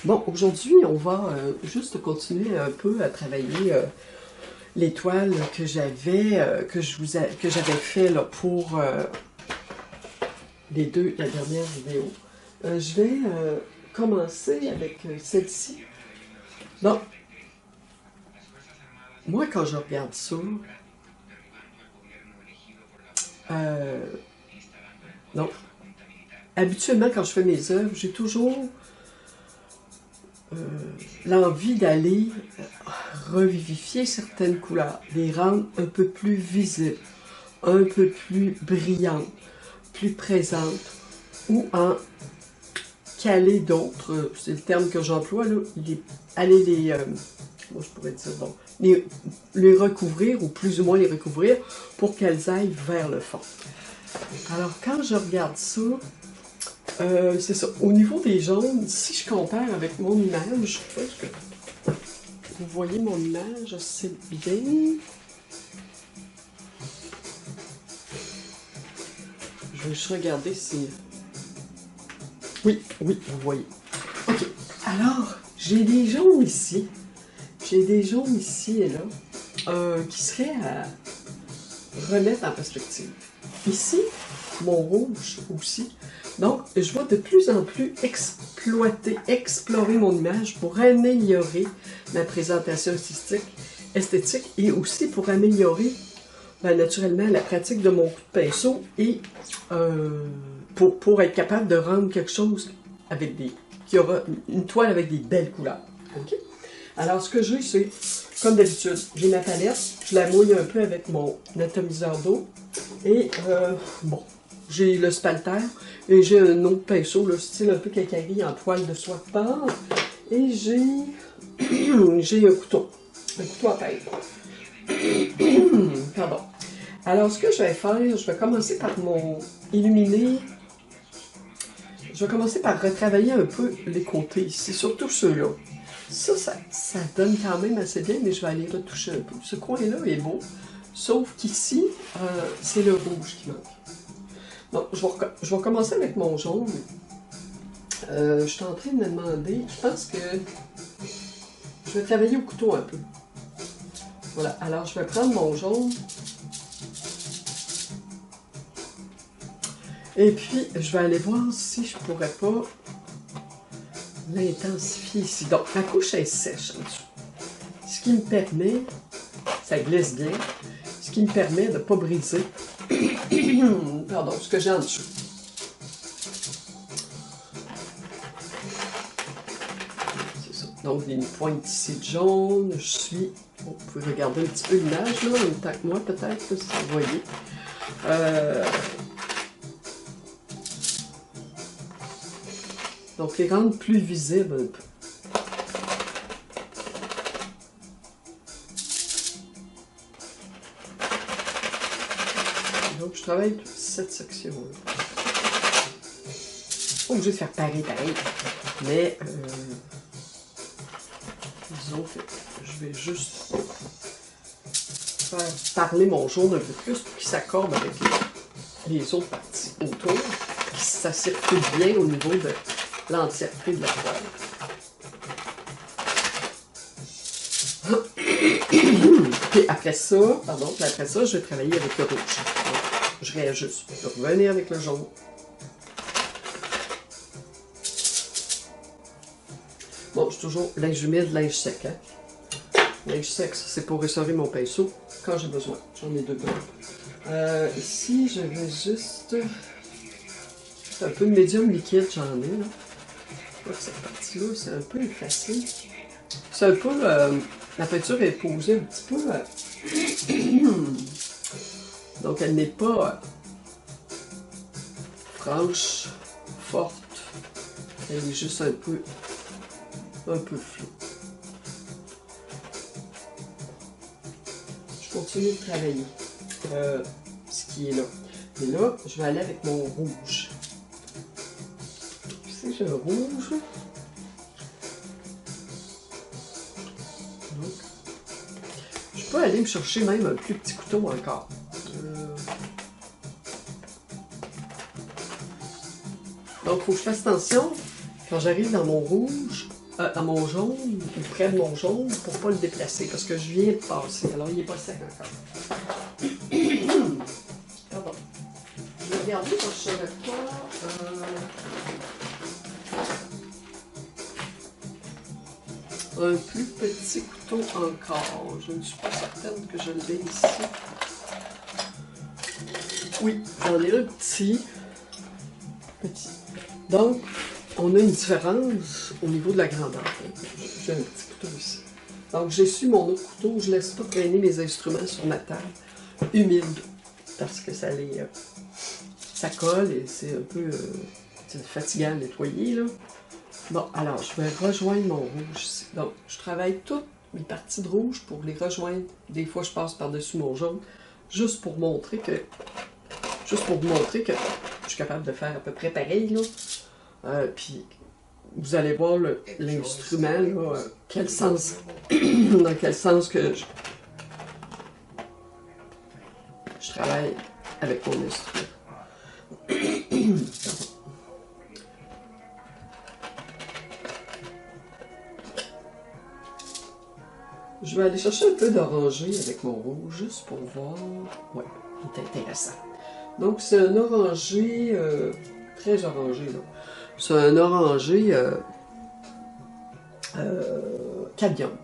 Bon, aujourd'hui, on va juste continuer un peu à travailler les toiles que j'avais fait là, pour la dernière vidéo. Je vais commencer avec celle-ci. Donc, moi, quand je regarde ça, donc, habituellement, quand je fais mes œuvres, j'ai toujours l'envie d'aller revivifier certaines couleurs, les rendre un peu plus visibles, un peu plus brillantes, plus présentes, ou en caler d'autres, c'est le terme que j'emploie, là, aller moi je pourrais dire, bon, les recouvrir, ou plus ou moins les recouvrir, pour qu'elles aillent vers le fond. Alors, quand je regarde ça, c'est ça. Au niveau des jaunes, si je compare avec mon image, je pense que vous voyez mon image assez bien. Je vais juste regarder si... Oui, vous voyez. OK. Alors, j'ai des jaunes ici. J'ai des jaunes ici et là qui seraient à remettre en perspective. Ici, mon rouge aussi. Donc, je vais de plus en plus explorer mon image pour améliorer ma présentation esthétique et aussi pour améliorer naturellement la pratique de mon coup de pinceau et pour être capable de rendre quelque chose avec qui aura une toile avec des belles couleurs. OK? Alors, ce que j'ai, c'est, comme d'habitude, j'ai ma palette, je la mouille un peu avec mon atomiseur d'eau et bon, j'ai le spalter et j'ai un autre pinceau, le style un peu cacarie en poil de soie de porc et j'ai un couteau à peindre. Pardon. Alors, ce que je vais faire, je vais commencer par illuminer. Je vais commencer par retravailler un peu les côtés ici, surtout ceux-là. Ça donne quand même assez bien, mais je vais aller retoucher un peu. Ce coin-là est beau, sauf qu'ici, c'est le rouge qui manque. Donc, je vais commencer avec mon jaune. Je suis en train de me demander, je pense que je vais travailler au couteau un peu. Voilà, alors je vais prendre mon jaune. Et puis, je vais aller voir si je pourrais pas l'intensifier ici. Donc, la couche est sèche en dessous. Ce qui me permet, ça glisse bien, ce qui me permet de ne pas briser, pardon, ce que j'ai en dessous. C'est ça. Donc, il y a une pointe ici de jaune. Vous pouvez regarder un petit peu l'image, là, en même temps que moi, peut-être, si vous voyez. Donc, les rendre plus visibles un peu. Donc, je travaille cette section-là. Pas obligé de faire pareil. Mais, disons que je vais juste faire parler mon jaune un peu plus pour qu'il s'accorde avec les autres parties autour. Ça circule bien au niveau de l'entièreté de la toile. Puis après ça, je vais travailler avec le rouge. Donc, je réajuste. Je vais revenir avec le jaune. Bon, j'ai toujours linge humide, linge sec. Hein? Linge sec, c'est pour resserrer mon pinceau quand j'ai besoin. J'en ai deux gros. Ici, je vais juste... C'est un peu de médium liquide, j'en ai là. Je vois que cette partie-là, c'est un peu effacé. C'est un peu... la peinture est posée un petit peu... Donc, elle n'est pas franche, forte. Elle est juste un peu floue. Je continue de travailler ce qui est là. Et là, je vais aller avec mon rouge. Si j'ai un rouge... Donc, je peux aller me chercher même un plus petit couteau encore. Donc, il faut que je fasse attention quand j'arrive dans mon rouge à mon jaune, ou près de mon jaune, pour pas le déplacer, parce que je viens de passer, alors il n'est pas sec encore. Pardon. Je vais regarder quand je serai pas... un plus petit couteau encore. Je ne suis pas certaine que je l'ai ici. Oui, j'en ai un petit. Donc, on a une différence au niveau de la grandeur. J'ai un petit couteau ici. Donc, j'essuie mon autre couteau. Je ne laisse pas traîner mes instruments sur ma table humide parce que ça les... ça colle et c'est un peu fatigant à nettoyer, là. Bon, alors, je vais rejoindre mon rouge ici. Donc, je travaille toutes mes parties de rouge pour les rejoindre. Des fois, je passe par-dessus mon jaune, juste pour montrer que... Juste pour vous montrer que je suis capable de faire à peu près pareil, là. Puis, vous allez voir l'instrument, là, quel sens... dans quel sens que je travaille avec mon instrument. Je vais aller chercher un peu d'orangé avec mon rouge, juste pour voir. Ouais, il est intéressant. Donc, c'est un orangé, très orangé, là. C'est un orangé cadmium.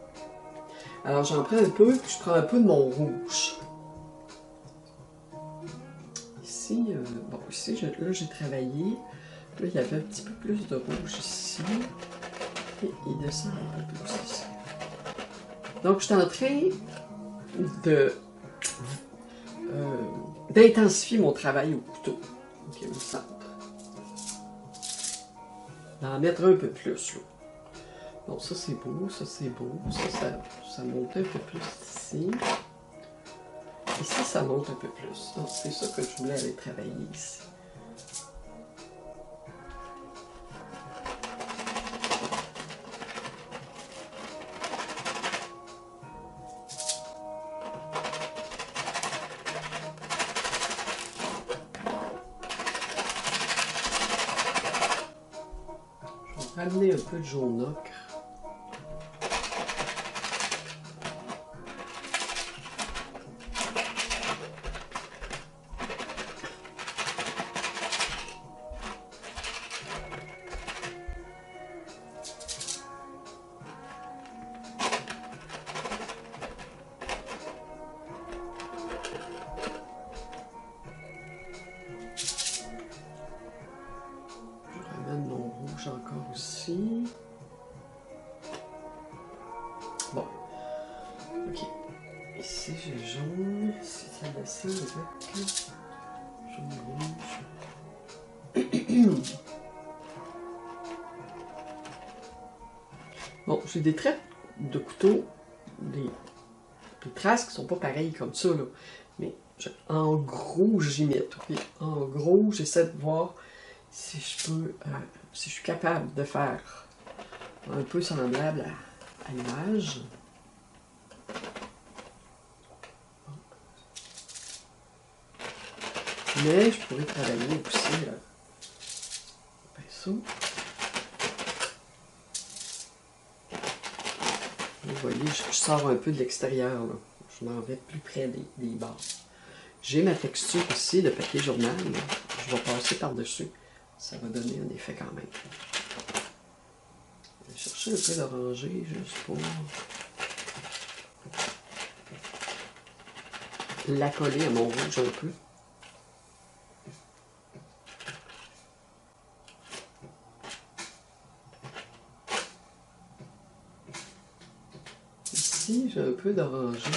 Alors, j'en prends un peu, puis je prends un peu de mon rouge. Ici, bon, ici, là, j'ai travaillé. Là, il y avait un petit peu plus de rouge ici. Et il descend un peu plus ici. Donc, je suis en train de d'intensifier mon travail au couteau. Ok, au centre. D'en mettre un peu plus, là. Donc, ça, c'est beau, ça, c'est beau. Ça monte un peu plus ici. Ici, ça monte un peu plus. Donc, c'est ça que je voulais aller travailler ici. Ramener un peu de jaune ocre. Je ramène mon rouge encore aussi. Bon. Ok. Ici, j'ai jaune. Ici, ça descend avec jaune rouge. Bon, j'ai des traits de couteau, des traces qui sont pas pareilles comme ça, là. Mais en gros, j'imite. Okay? En gros, j'essaie de voir si je peux, si je suis capable de faire un peu semblable à l'image. Mais je pourrais travailler aussi le pinceau. Vous voyez, je sors un peu de l'extérieur, là. Je m'en vais plus près des bords. J'ai ma texture ici de papier journal. Là. Je vais passer par-dessus. Ça va donner un effet quand même. Je vais chercher un peu d'orangé juste pour l'accoler à mon rouge un peu. Ici, j'ai un peu d'orangé.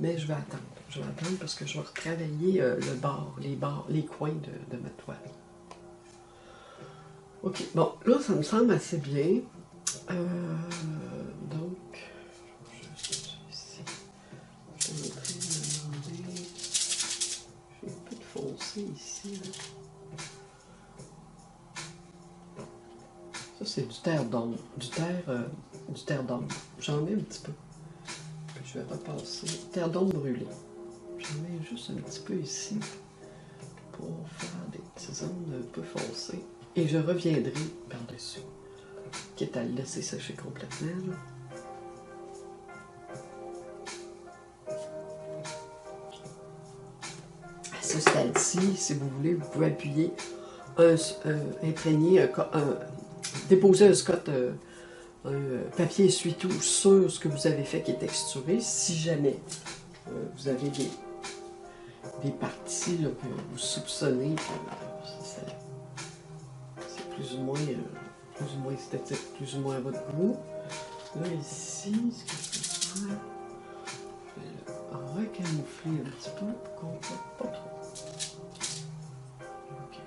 Mais je vais attendre. Je vais attendre parce que je vais retravailler les coins de ma toile. Ok, bon, là, ça me semble assez bien. Donc, juste ici. Je vais montrer, demander. J'ai un peu de foncé ici. Là. Ça, c'est du terre d'ombre. Du terre d'ombre. J'en mets un petit peu. Puis je vais repasser. Terre d'ombre brûlée. J'en mets juste un petit peu ici pour faire des petites zones un peu foncées. Et je reviendrai par-dessus. quitte à le laisser sécher complètement. Là. Ce stade-ci, si vous voulez, vous pouvez appuyer, imprégner, déposer un scotch, un papier essuie-tout sur ce que vous avez fait qui est texturé. Si jamais vous avez des parties là, que vous soupçonnez que c'est plus ou moins esthétique, plus ou moins à votre goût. Là, ici, ce que je peux faire, je vais le recamoufler un petit peu pour qu'on ne voit pas trop. Okay.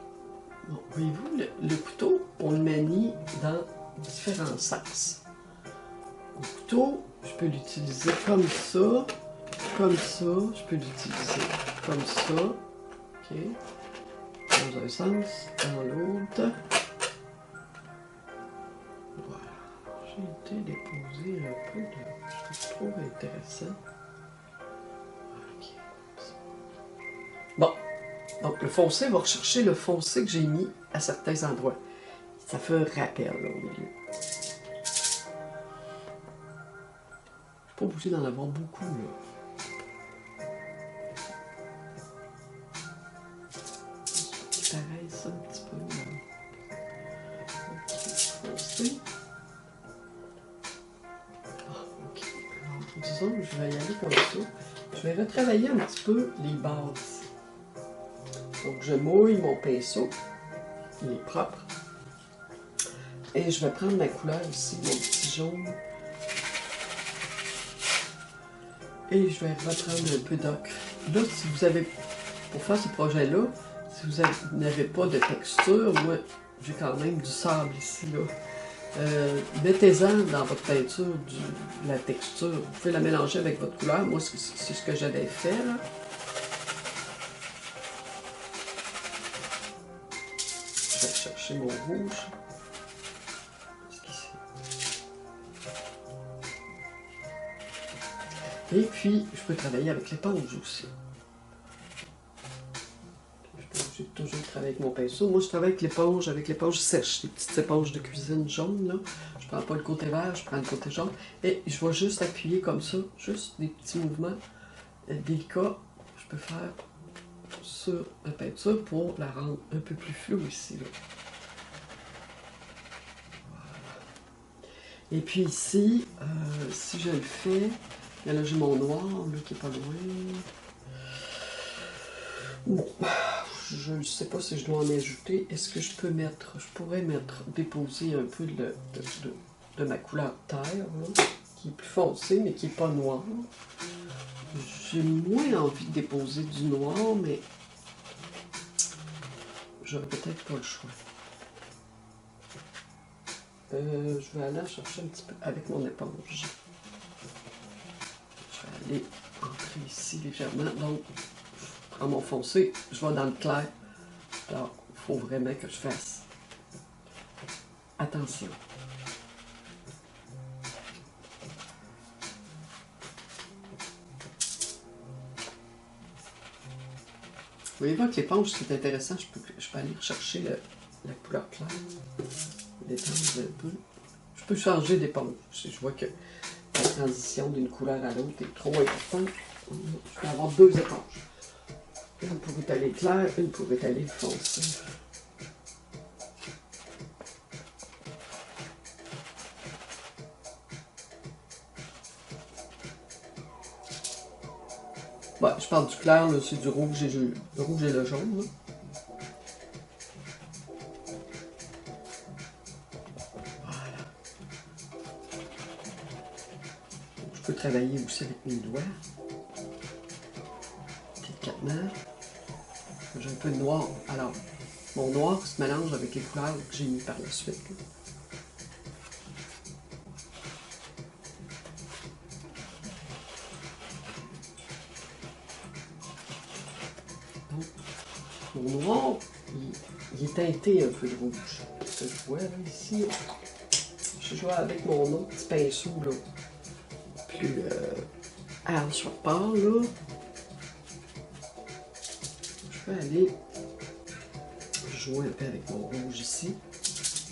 Bon, voyez-vous, le couteau, on le manie dans différents sens. Le couteau, je peux l'utiliser comme ça, je peux l'utiliser comme ça, ok, dans un sens, dans l'autre. Voilà, j'ai été déposer un peu de ce que je trouve intéressant. Ok. Bon, donc le foncé va rechercher le foncé que j'ai mis à certains endroits. Ça fait un rappel là, au milieu. Pas obligé d'en avoir beaucoup là. Pareil ça un petit peu là. Ok, foncé. Ok, alors disons que je vais y aller comme ça. Je vais retravailler un petit peu les bases. Donc je mouille mon pinceau, il est propre. Et je vais prendre ma couleur ici, mon petit jaune. Et je vais reprendre un peu d'ocre. Là, si vous avez, pour faire ce projet-là, si vous n'avez pas de texture, moi, j'ai quand même du sable ici, là. Mettez-en dans votre peinture la texture. Vous pouvez la mélanger avec votre couleur. Moi, c'est ce que j'avais fait, là. Je vais chercher mon rouge. Et puis, je peux travailler avec l'éponge aussi. J'ai toujours travaillé avec mon pinceau. Moi, je travaille avec l'éponge sèche, les petites éponges de cuisine jaunes, là. Je prends pas le côté vert, je prends le côté jaune. Et je vais juste appuyer comme ça, juste des petits mouvements délicats. Je peux faire sur la peinture pour la rendre un peu plus floue ici, là. Voilà. Et puis ici, si je le fais, là j'ai mon noir, là, qui est pas loin. Bon, je ne sais pas si je dois en ajouter. Est-ce que je peux mettre, je pourrais déposer un peu de ma couleur terre, là, qui est plus foncée, mais qui n'est pas noire. J'ai moins envie de déposer du noir, mais j'aurais peut-être pas le choix. Je vais aller chercher un petit peu avec mon éponge. Je vais aller entrer ici légèrement. Donc, je prends mon foncé, je vais dans le clair. Alors, il faut vraiment que je fasse attention. Vous voyez avec l'éponge, ce qui est intéressant, je peux aller rechercher la couleur claire, l'éponge un peu. Je peux changer d'éponge. Si je vois que la transition d'une couleur à l'autre est trop importante, je peux avoir deux éponges. Une pour étaler clair, une pour étaler foncé. Ouais, je parle du clair, c'est du rouge et le rouge et le jaune. Là. Voilà. Je peux travailler aussi avec mes doigts. Délicatement. J'ai un peu de noir. Alors, mon noir se mélange avec les couleurs que j'ai mis par la suite. Là. Donc, mon noir, il est teinté un peu de rouge. Ce que je vois là, ici, je joue avec mon autre petit pinceau là, plus Sharper là. Je vais aller jouer un peu avec mon rouge ici.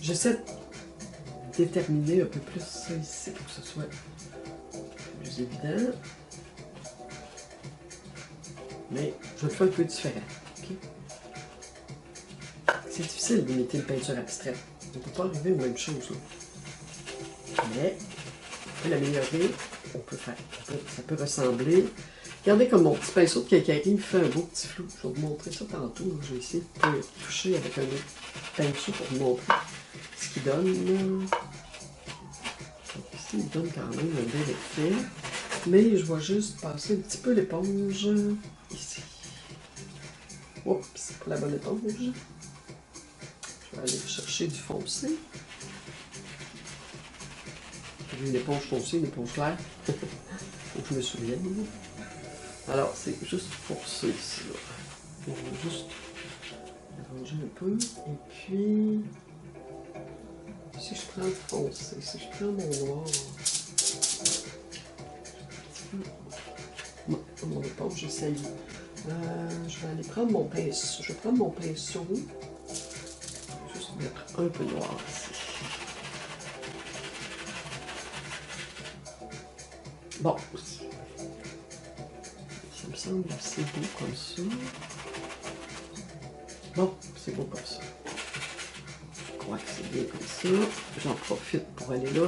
J'essaie déterminer un peu plus ça ici pour que ce soit plus évident. Mais je vais le faire un peu différent. Okay? C'est difficile d'imiter une peinture abstraite. On ne peut pas arriver aux mêmes choses. Là. Mais on peut l'améliorer. On peut faire. Ça peut ressembler. Regardez comme mon petit pinceau de Cacarie fait un beau petit flou. Je vais vous montrer ça tantôt. Je vais essayer de toucher avec un autre pinceau pour vous montrer ce qu'il donne. Donc ici, il donne quand même un bel effet. Mais je vais juste passer un petit peu l'éponge ici. Oups, c'est pas la bonne éponge. Je vais aller chercher du foncé. J'ai une éponge foncée, une éponge claire. Faut que je me souvienne. Alors, c'est juste pour ça ici. Là. On va juste arranger un peu. Et puis, si je prends le foncé, si je prends mon noir, non, mon éponge, j'essaye. Je vais aller prendre mon pinceau. Je vais prendre mon pinceau. Juste mettre un peu de noir ici. Bon. Ça me semble assez beau comme ça. Bon, c'est beau comme ça. Je crois que c'est bien comme ça. J'en profite pour aller là.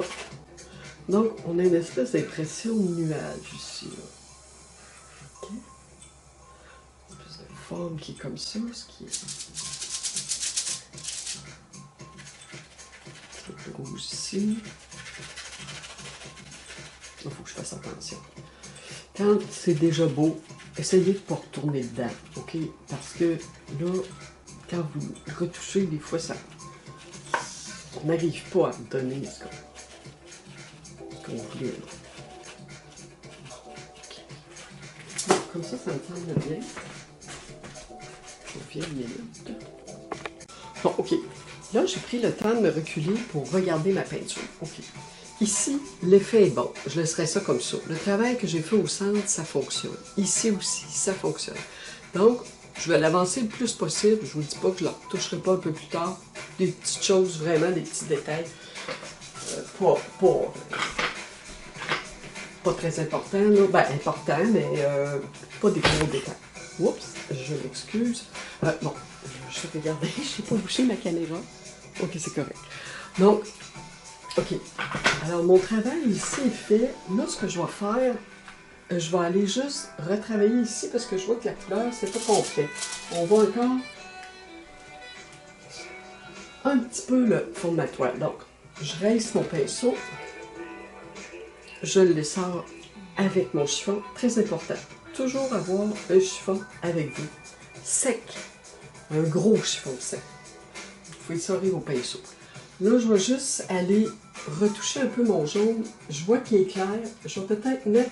Donc, on a une espèce d'impression de nuage ici. Là. Okay. Une espèce de forme qui est comme ça, ce qui est un peu rouge ici. Il faut que je fasse attention. Quand c'est déjà beau, essayez de ne pas retourner dedans, ok? Parce que là, quand vous retouchez, des fois, ça, on n'arrive pas à donner ce qu'on voulait. Okay. Comme ça me semble bien. Je reviens une minute. Bon, ok. Là, j'ai pris le temps de me reculer pour regarder ma peinture. Ok. Ici, l'effet est bon. Je laisserai ça comme ça. Le travail que j'ai fait au centre, ça fonctionne. Ici aussi, ça fonctionne. Donc, je vais l'avancer le plus possible. Je vous dis pas que je ne la retoucherai pas un peu plus tard. Des petites choses, vraiment, des petits détails. Pas très importants, là. Ben, importants, mais pas des gros détails. Oups, je m'excuse. Bon, je vais regarder. Je n'ai pas bouché ma caméra. Ok, c'est correct. Donc, ok. Alors, mon travail ici est fait. Là, ce que je vais faire, je vais aller juste retravailler ici parce que je vois que la couleur, c'est pas complet. On voit encore un petit peu le fond de ma toile. Donc, je rince mon pinceau. Je le sors avec mon chiffon. Très important. Toujours avoir un chiffon avec vous. Sec. Un gros chiffon sec. Vous pouvez le sortir au pinceau. Là, je vais juste aller retoucher un peu mon jaune. Je vois qu'il est clair. Je vais peut-être mettre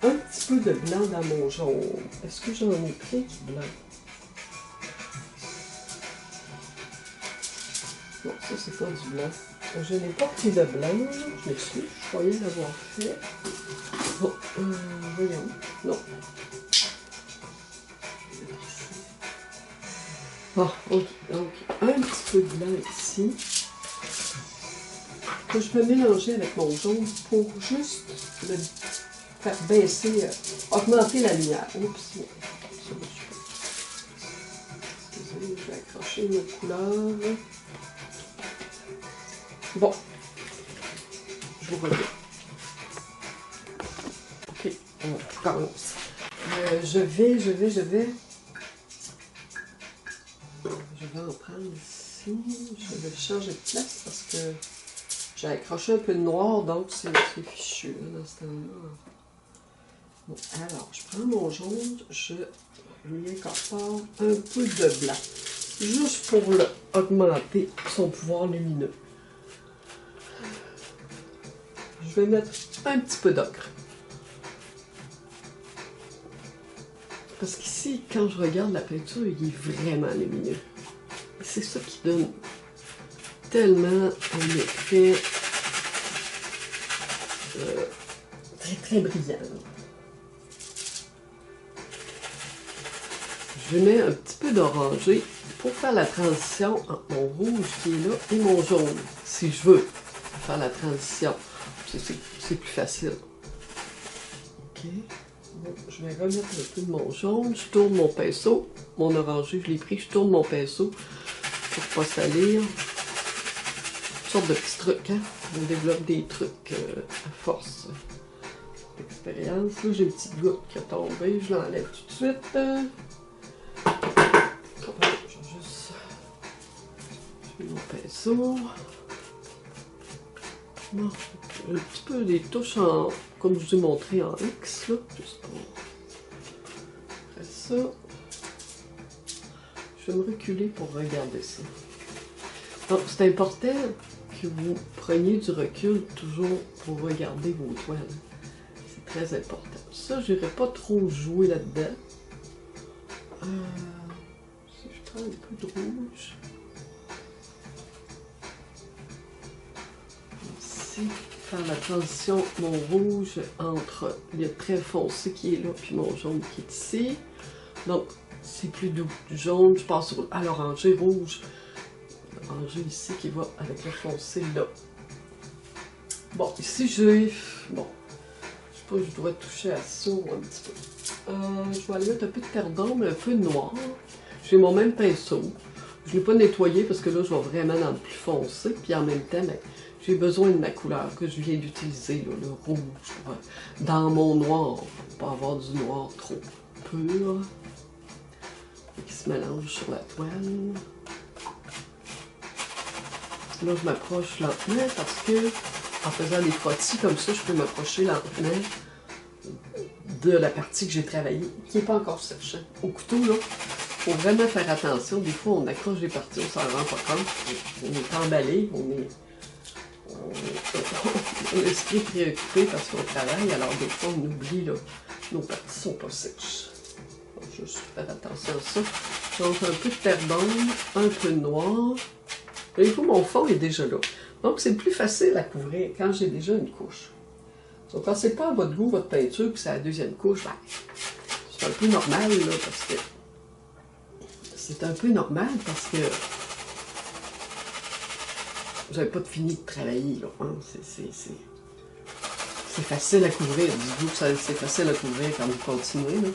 un petit peu de blanc dans mon jaune. Est-ce que j'en ai pris du blanc? Non, ça, c'est pas du blanc. Je n'ai pas pris de blanc. Je m'excuse. Je croyais l'avoir fait. Bon, voyons. Non. Bon, ok. Donc, un petit peu de blanc ici. Que je vais mélanger avec mon jaune pour juste le faire baisser, augmenter la lumière. Oups, excusez, je vais accrocher une autre couleur. Bon, je vous reviens. Ok, on commence. Je vais en prendre ici. Je vais changer de place parce que j'ai accroché un peu de noir, donc c'est fichu là, dans ce temps-là. Bon, alors, je prends mon jaune, je lui incorpore un peu de blanc, juste pour augmenter son pouvoir lumineux. Je vais mettre un petit peu d'ocre. Parce qu'ici, quand je regarde la peinture, il est vraiment lumineux. C'est ça qui donne tellement un effet très très brillant. Je mets un petit peu d'orangé pour faire la transition entre mon rouge qui est là et mon jaune, si je veux. faire la transition. C'est plus facile. OK. Bon, je vais remettre un peu de mon jaune. Je tourne mon pinceau. Mon orangé, je l'ai pris. Je tourne mon pinceau pour pas salir. Toutes sortes de petits trucs, hein. On développe des trucs à force d'expérience. Là, j'ai une petite goutte qui a tombé. Je l'enlève tout de suite. Je mets mon pinceau. Bon, un petit peu des touches en, comme je vous ai montré en X, là, juste pour... Après ça, je vais me reculer pour regarder ça. Donc, c'est important que vous preniez du recul toujours pour regarder vos toiles. C'est très important. Ça, je n'irai pas trop jouer là-dedans. Si je prends un peu de rouge. Ici, faire la transition, mon rouge entre le trait foncé qui est là, puis mon jaune qui est ici. Donc, c'est plus doux. Du jaune, je passe à l'orangé rouge. L'orangé ici qui va avec le foncé là. Bon, ici j'ai... Bon, je sais pas, je dois toucher à ça ou un petit peu. Je vais aller mettre un peu de terre d'ombre, un peu de noir. J'ai mon même pinceau. Je ne l'ai pas nettoyé parce que là, je vais vraiment dans le plus foncé. Puis en même temps, ben, j'ai besoin de ma couleur que je viens d'utiliser, le rouge, dans mon noir, pour pas avoir du noir trop pur. Et qui se mélange sur la toile. Là, je m'approche lentement parce que, en faisant des frottis comme ça, je peux m'approcher lentement de la partie que j'ai travaillée, qui n'est pas encore sèche. Au couteau, là, il faut vraiment faire attention. Des fois, on accroche des parties, on s'en rend pas compte. On est emballé, on est l'esprit préoccupé parce qu'on travaille, alors des fois, on oublie, là, nos parties sont pas sèches. Il faut juste faire attention à ça. Je change un peu de terre d'ombre, un peu de noir. Et coup, mon fond est déjà là. Donc, c'est plus facile à couvrir quand j'ai déjà une couche. Donc, quand c'est pas à votre goût, votre peinture, puis c'est la deuxième couche, ben, c'est un peu normal, là, parce que... C'est un peu normal, parce que... Vous n'avez pas fini de travailler, là. Hein? C'est facile à couvrir. Dites-vous que c'est facile à couvrir quand vous continuez, là.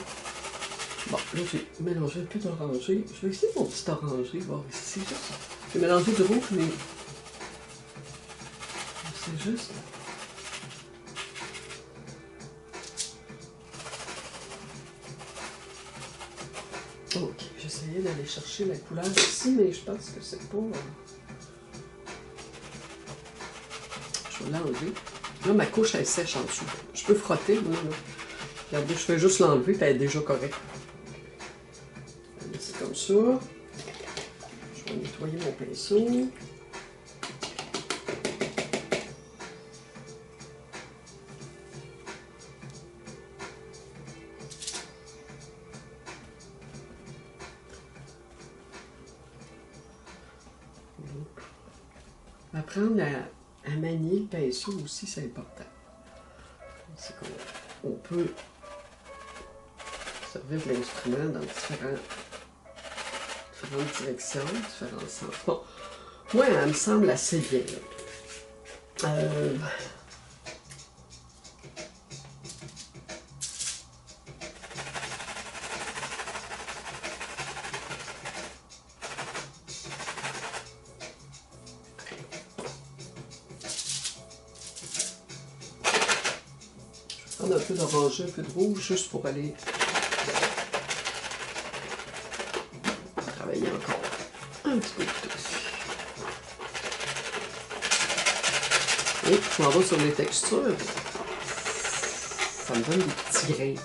Bon, là, j'ai mélangé un peu d'orangé. Je vais essayer mon petit orangé, voir ici, juste. J'ai mélangé du rouge, mais... C'est juste... Ok, j'essayais d'aller chercher la couleur ici, mais je pense que c'est pas... Je vais l'enlever. Là, ma couche, elle est sèche en dessous. Je peux frotter, moi, là. Regardez, je fais juste l'enlever, puis elle est déjà correcte. C'est comme ça. Je vais nettoyer mon pinceau. Apprendre à manier le pinceau aussi, c'est important. C'est qu'on peut servir de l'instrument dans différentes directions, différents sens. Bon, moi, elle me semble assez bien. Je vais prendre un peu d'orange, un peu de rouge, juste pour aller travailler encore un petit peu de tout. Et je m'en vais sur les textures. Ça me donne des petits grains,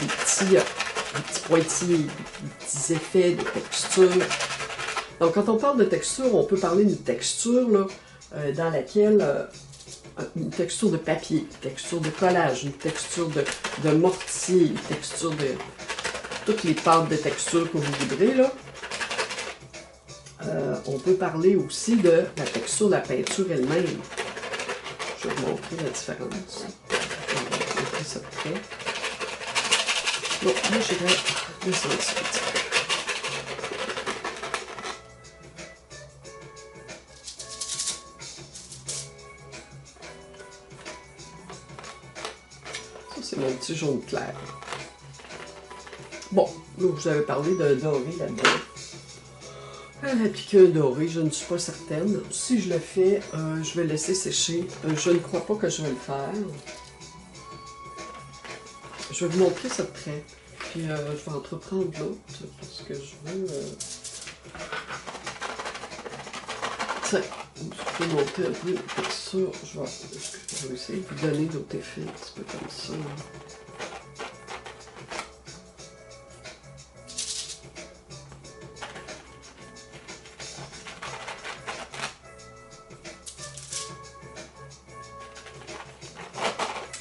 des petits pointillés, des petits effets de texture. Donc, quand on parle de texture, on peut parler d'une texture là, dans laquelle une texture de papier, une texture de collage, une texture de mortier, une texture de toutes les pâtes de texture que vous voudrez là. On peut parler aussi de la texture de la peinture elle-même. Je vais vous montrer la différence. On va montrer ça de près. Bon, là, j'irai descendre un petit peu. c'est mon petit jaune clair. Bon, là, je vous avais parlé d'un doré là-dedans. Elle a appliqué un doré, je ne suis pas certaine. Si je le fais, je vais laisser sécher. Je ne crois pas que je vais le faire. Je vais vous montrer ça de près. Puis je vais entreprendre l'autre parce que je veux... Tiens, je vais monter un peu la texture. Je vais essayer de vous donner d'autres effets un petit peu comme ça.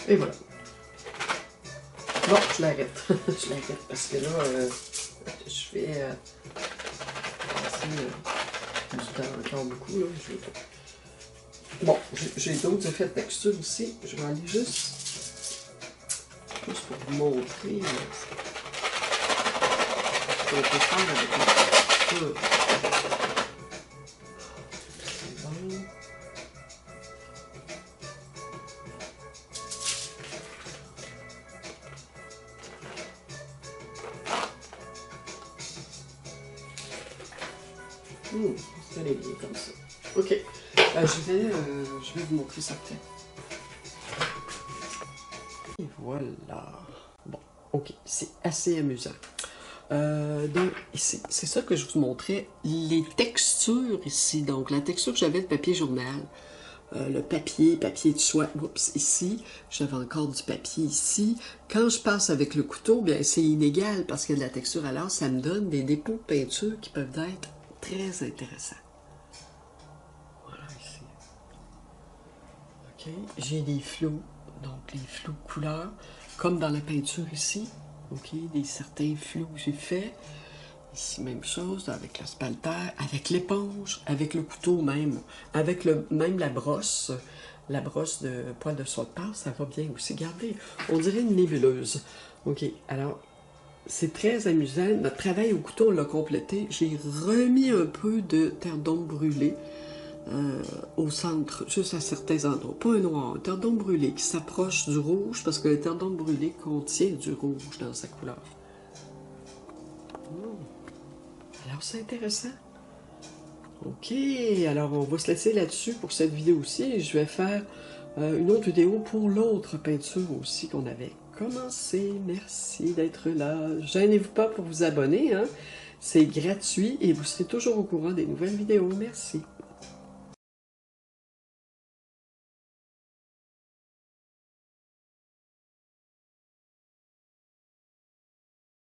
Et voilà. Bon, je l'arrête. Je l'arrête parce que là, je vais passer du temps encore beaucoup. Là. Bon, j'ai d'autres effets de texture aussi. Je vais aller juste pour vous montrer ce qu'on peut faire avec la texture. C'est bon. Ça allait bien comme ça. Ok, je vais vous montrer ça peut-être. Et voilà. Bon, ok, c'est assez amusant. Donc, ici, c'est ça que je vous montrais. Les textures ici, donc la texture que j'avais de papier journal. Le papier de soie, oups, ici, j'avais encore du papier ici. Quand je passe avec le couteau, bien c'est inégal parce qu'il y a de la texture, alors ça me donne des dépôts de peinture qui peuvent être très intéressants. Voilà, ici. Ok, j'ai des flots, donc les flots couleurs, comme dans la peinture ici. Ok, certains flots que j'ai fait. Ici, même chose, avec le spalter, avec l'éponge, avec le couteau même, avec même la brosse de poil de soie de passe, ça va bien aussi. Regardez, on dirait une nébuleuse. Ok, alors, c'est très amusant. Notre travail au couteau, on l'a complété. J'ai remis un peu de terre d'ombre brûlée au centre, juste à certains endroits. Pas un noir, terre d'ombre brûlée qui s'approche du rouge, parce que le terre d'ombre brûlée contient du rouge dans sa couleur. Alors, c'est intéressant. Ok, alors on va se laisser là-dessus pour cette vidéo aussi. Je vais faire une autre vidéo pour l'autre peinture aussi qu'on avait commencé. Merci d'être là. Gênez-vous pas pour vous abonner, hein? C'est gratuit et vous serez toujours au courant des nouvelles vidéos. Merci.